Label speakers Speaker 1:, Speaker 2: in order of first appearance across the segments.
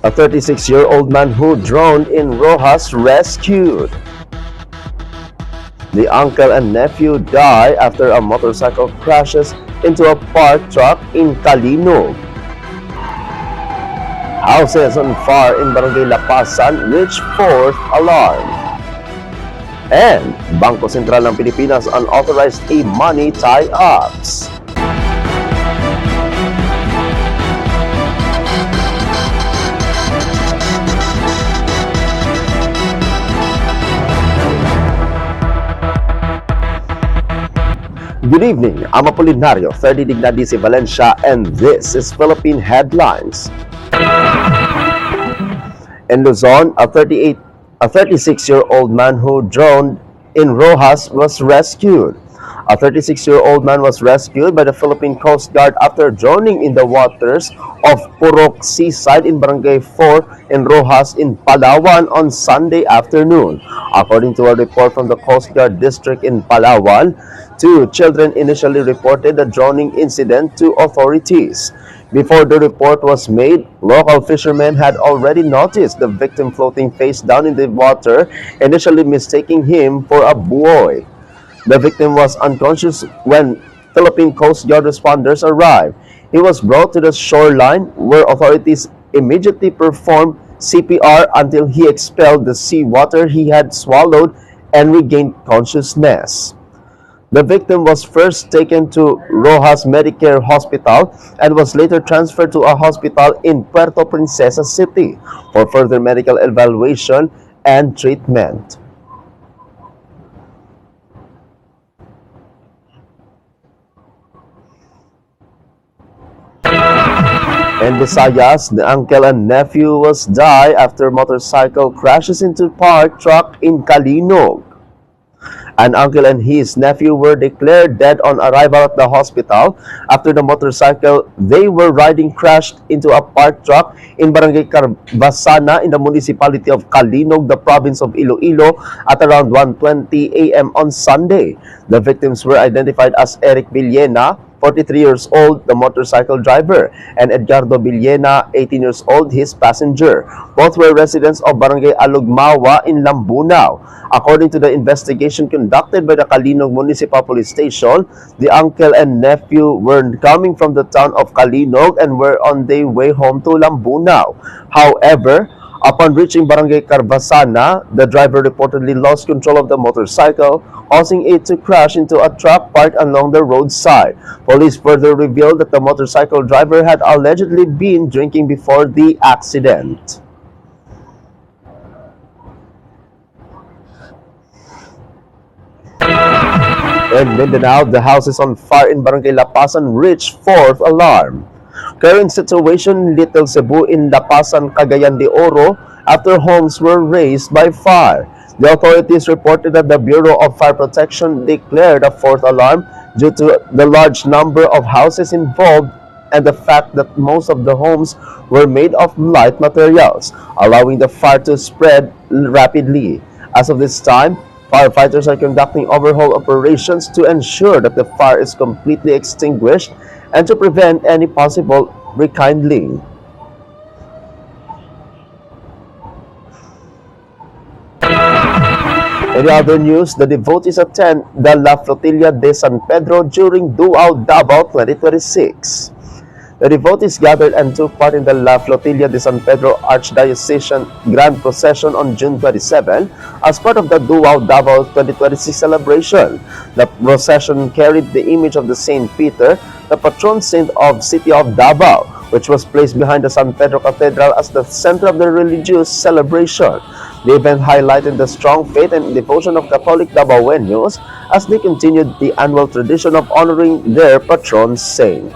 Speaker 1: A 36-year-old man who drowned in Rojas rescued. The uncle and nephew die after a motorcycle crashes into a parked truck in Calinog. Houses on fire in Barangay Lapasan reach fourth alarm. And Bangko Sentral ng Pilipinas unauthorized e-money tie-ups. Good evening, I'm Apolinario, 30 Dignadisi Valencia, and this is Philippine Headlines. In Luzon, a 36-year-old man who drowned in Rojas was rescued. A 36-year-old man was rescued by the Philippine Coast Guard after drowning in the waters of Purok Seaside in Barangay 4 in Rojas in Palawan on Sunday afternoon. According to a report from the Coast Guard District in Palawan, 2 children initially reported the drowning incident to authorities. Before the report was made, local fishermen had already noticed the victim floating face down in the water, initially mistaking him for a buoy. The victim was unconscious when Philippine Coast Guard responders arrived. He was brought to the shoreline where authorities immediately performed CPR until he expelled the seawater he had swallowed and regained consciousness. The victim was first taken to Rojas Medicare Hospital and was later transferred to a hospital in Puerto Princesa City for further medical evaluation and treatment. In Visayas, the uncle and nephew was die after motorcycle crashes into parked truck in Calinog. An uncle and his nephew were declared dead on arrival at the hospital after the motorcycle they were riding crashed into a parked truck in Barangay Carvasana in the municipality of Calinog, the province of Iloilo, at around 1:20 a.m. on Sunday. The victims were identified as Eric Villena, 43 years old, the motorcycle driver, and Edgardo Villena, 18 years old, his passenger. Both were residents of Barangay Alugmawa in Lambunao. According to the investigation conducted by the Calinog Municipal Police Station, the uncle and nephew were coming from the town of Calinog and were on their way home to Lambunao. However, upon reaching Barangay Carvasana, the driver reportedly lost control of the motorcycle, causing it to crash into a truck parked along the roadside. Police further revealed that the motorcycle driver had allegedly been drinking before the accident. In Mindanao, the houses on fire in Barangay Lapasan reached fourth alarm. Current situation in Little Cebu in Lapasan, Cagayan de Oro after homes were razed by fire. The authorities reported that the Bureau of Fire Protection declared a fourth alarm due to the large number of houses involved and the fact that most of the homes were made of light materials, allowing the fire to spread rapidly. As of this time, firefighters are conducting overhaul operations to ensure that the fire is completely extinguished and to prevent any possible rekindling. In other news, the devotees attend the La Flotilla de San Pedro during Duao Davao 2026. The devotees gathered and took part in the La Flotilla de San Pedro Archdiocesan Grand Procession on June 27 as part of the Duao Davao 2026 celebration. The procession carried the image of the Saint Peter, the patron saint of city of Davao, which was placed behind the San Pedro Cathedral as the center of the religious celebration. The event highlighted the strong faith and devotion of Catholic Davaoenos as they continued the annual tradition of honoring their patron saint.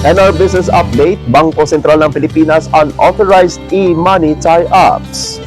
Speaker 1: And our business update, Bangko Sentral ng Pilipinas unauthorized e-money tie-ups.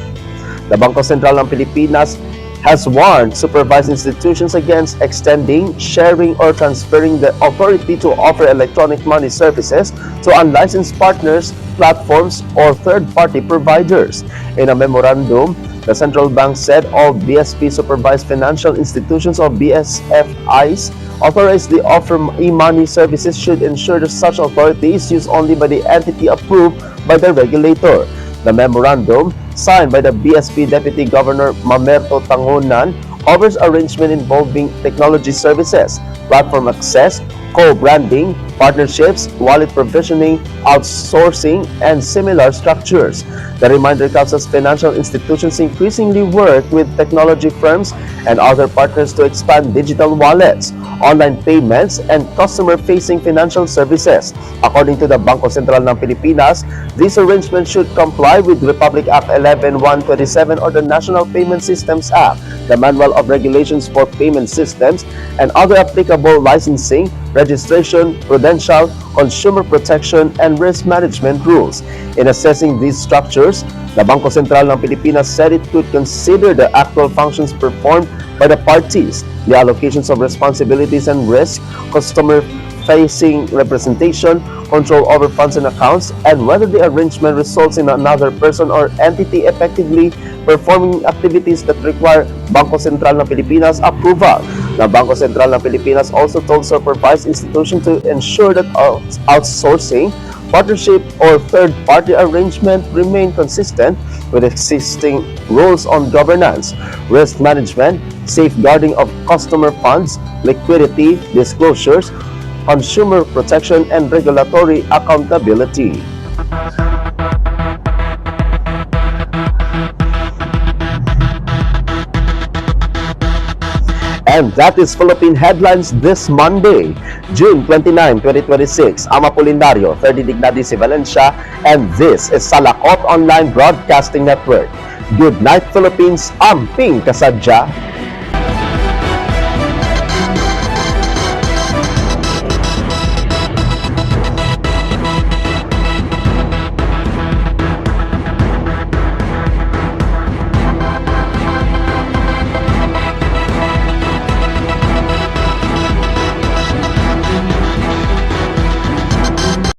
Speaker 1: The Bangko Sentral ng Pilipinas has warned supervised institutions against extending, sharing, or transferring the authority to offer electronic money services to unlicensed partners, platforms, or third-party providers. In a memorandum, the central bank said all BSP-supervised financial institutions or BSFIs authorized to offer e-money services should ensure that such authority is used only by the entity approved by the regulator. The memorandum, signed by the BSP Deputy Governor Mamerto Tangunan, covers arrangement involving technology services, platform access, co-branding, partnerships, wallet provisioning, outsourcing, and similar structures. The reminder comes as financial institutions increasingly work with technology firms and other partners to expand digital wallets, online payments, and customer-facing financial services. According to the Bangko Sentral ng Pilipinas, this arrangement should comply with Republic Act 11-127 or the National Payment Systems Act, the Manual of Regulations for Payment Systems, and other applicable licensing, registration, prudential, consumer protection, and risk management rules. In assessing these structures, the Bangko Sentral ng Pilipinas said it could consider the actual functions performed by the parties, the allocations of responsibilities and risk, customer-facing representation, control over funds and accounts, and whether the arrangement results in another person or entity effectively performing activities that require Bangko Sentral ng Pilipinas approval. The Bangko Sentral ng Pilipinas also told supervised institutions to ensure that outsourcing, partnership, or third-party arrangement remain consistent with existing rules on governance, risk management, safeguarding of customer funds, liquidity, disclosures, consumer protection, and regulatory accountability. And that is Philippine Headlines this Monday, June 29, 2026. I'm Apolinario, 30 Dignadi si Valencia, and this is Salakot Online Broadcasting Network. Good night, Philippines. Amping kasadya.